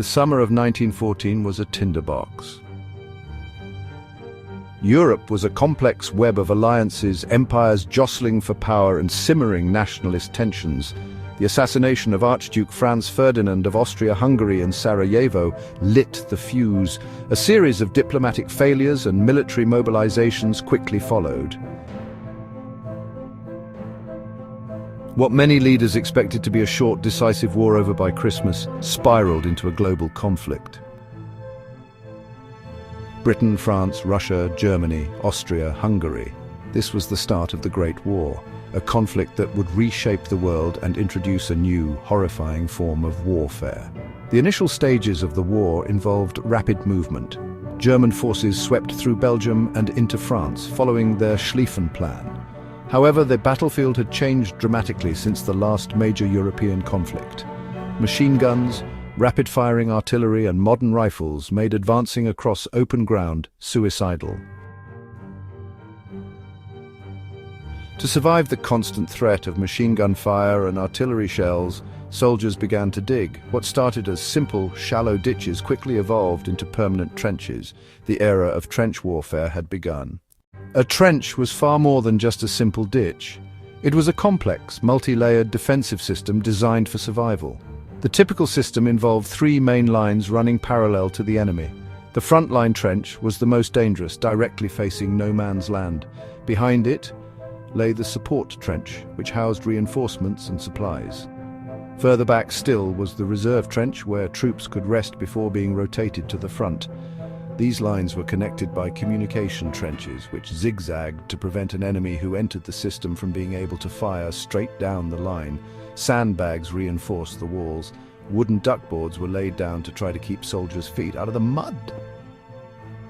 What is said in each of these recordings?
The summer of 1914 was a tinderbox. Europe was a complex web of alliances, empires jostling for power and simmering nationalist tensions. The assassination of Archduke Franz Ferdinand of Austria-Hungary in Sarajevo lit the fuse. A series of diplomatic failures and military mobilizations quickly followed. What many leaders expected to be a short, decisive war over by Christmas spiraled into a global conflict. Britain, France, Russia, Germany, Austria, Hungary. This was the start of the Great War, a conflict that would reshape the world and introduce a new, horrifying form of warfare. The initial stages of the war involved rapid movement. German forces swept through Belgium and into France, following their Schlieffen Plan. However, the battlefield had changed dramatically since the last major European conflict. Machine guns, rapid-firing artillery and modern rifles made advancing across open ground suicidal. To survive the constant threat of machine gun fire and artillery shells, soldiers began to dig. What started as simple, shallow ditches quickly evolved into permanent trenches. The era of trench warfare had begun. A trench was far more than just a simple ditch. It was a complex, multi-layered defensive system designed for survival. The typical system involved three main lines running parallel to the enemy. The front line trench was the most dangerous, directly facing no man's land. Behind it lay the support trench, which housed reinforcements and supplies. Further back still was the reserve trench, where troops could rest before being rotated to the front. These lines were connected by communication trenches, which zigzagged to prevent an enemy who entered the system from being able to fire straight down the line. Sandbags reinforced the walls. Wooden duckboards were laid down to try to keep soldiers' feet out of the mud.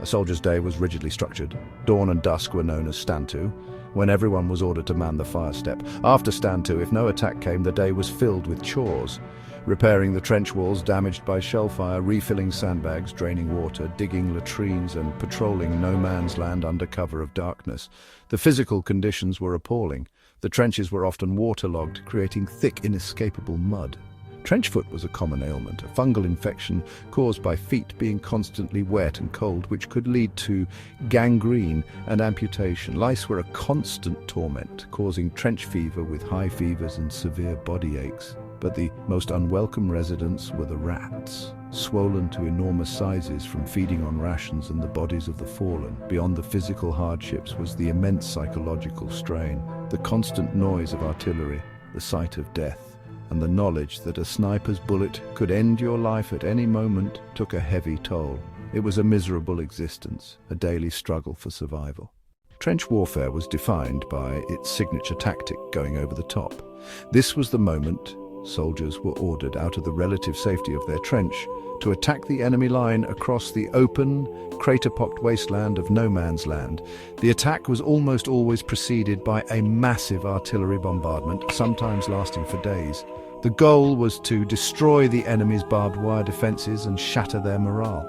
A soldier's day was rigidly structured. Dawn and dusk were known as stand to, when everyone was ordered to man the fire step. After stand to, if no attack came, the day was filled with chores. Repairing the trench walls damaged by shell fire, refilling sandbags, draining water, digging latrines and patrolling no man's land under cover of darkness. The physical conditions were appalling. The trenches were often waterlogged, creating thick, inescapable mud. Trench foot was a common ailment, a fungal infection caused by feet being constantly wet and cold, which could lead to gangrene and amputation. Lice were a constant torment, causing trench fever with high fevers and severe body aches. But the most unwelcome residents were the rats, swollen to enormous sizes from feeding on rations and the bodies of the fallen. Beyond the physical hardships was the immense psychological strain, the constant noise of artillery, the sight of death, and the knowledge that a sniper's bullet could end your life at any moment took a heavy toll. It was a miserable existence, a daily struggle for survival. Trench warfare was defined by its signature tactic, going over the top. This was the moment soldiers were ordered out of the relative safety of their trench to attack the enemy line across the open, crater-pocked wasteland of no man's land. The attack was almost always preceded by a massive artillery bombardment, sometimes lasting for days. The goal was to destroy the enemy's barbed wire defenses and shatter their morale.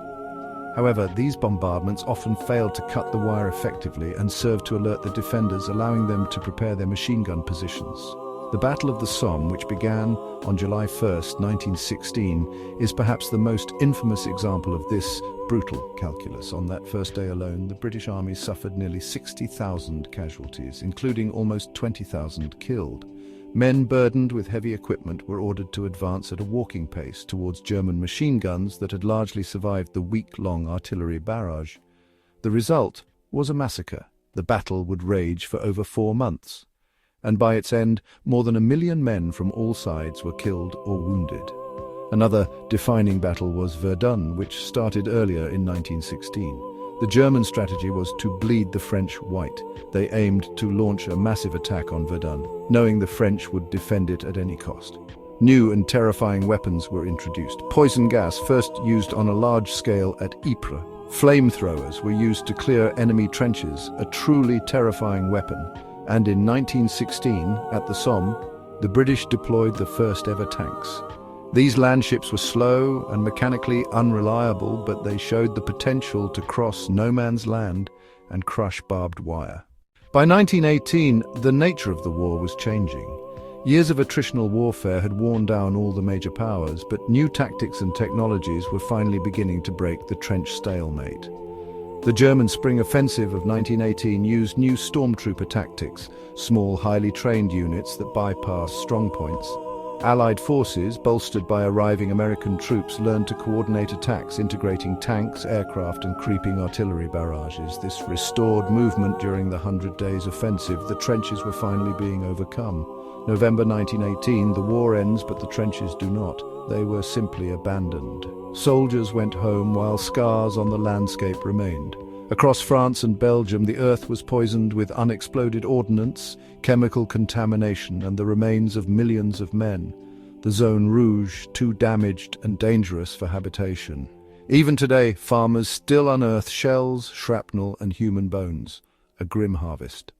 However, these bombardments often failed to cut the wire effectively and served to alert the defenders, allowing them to prepare their machine gun positions. The Battle of the Somme, which began on July 1st, 1916, is perhaps the most infamous example of this brutal calculus. On that first day alone, the British Army suffered nearly 60,000 casualties, including almost 20,000 killed. Men burdened with heavy equipment were ordered to advance at a walking pace towards German machine guns that had largely survived the week-long artillery barrage. The result was a massacre. The battle would rage for over 4 months, and by its end, more than 1 million men from all sides were killed or wounded. Another defining battle was Verdun, which started earlier in 1916. The German strategy was to bleed the French white. They aimed to launch a massive attack on Verdun, knowing the French would defend it at any cost. New and terrifying weapons were introduced. Poison gas, first used on a large scale at Ypres. Flamethrowers were used to clear enemy trenches, a truly terrifying weapon. And in 1916, at the Somme, the British deployed the first ever tanks. These landships were slow and mechanically unreliable, but they showed the potential to cross no man's land and crush barbed wire. By 1918, the nature of the war was changing. Years of attritional warfare had worn down all the major powers, but new tactics and technologies were finally beginning to break the trench stalemate. The German Spring Offensive of 1918 used new stormtrooper tactics, small, highly trained units that bypassed strongpoints. Allied forces, bolstered by arriving American troops, learned to coordinate attacks, integrating tanks, aircraft, and creeping artillery barrages. This restored movement during the 100 Days Offensive. The trenches were finally being overcome. November 1918, the war ends, but the trenches do not. They were simply abandoned. Soldiers went home while scars on the landscape remained. Across France and Belgium, the earth was poisoned with unexploded ordnance, chemical contamination, and the remains of millions of men. The Zone Rouge, too damaged and dangerous for habitation. Even today, farmers still unearth shells, shrapnel, and human bones. A grim harvest.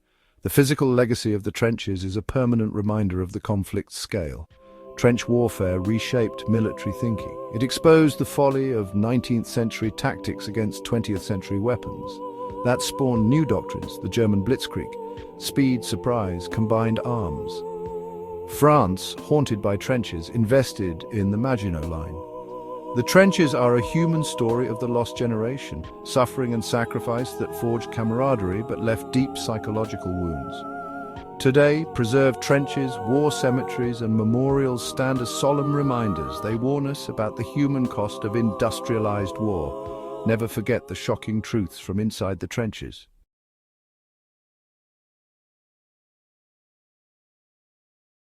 The physical legacy of the trenches is a permanent reminder of the conflict's scale. Trench warfare reshaped military thinking. It exposed the folly of 19th century tactics against 20th century weapons. That spawned new doctrines, the German Blitzkrieg, speed, surprise, combined arms. France, haunted by trenches, invested in the Maginot Line. The trenches are a human story of the lost generation, suffering and sacrifice that forged camaraderie but left deep psychological wounds. Today, preserved trenches, war cemeteries, and memorials stand as solemn reminders. They warn us about the human cost of industrialized war. Never forget the shocking truths from inside the trenches.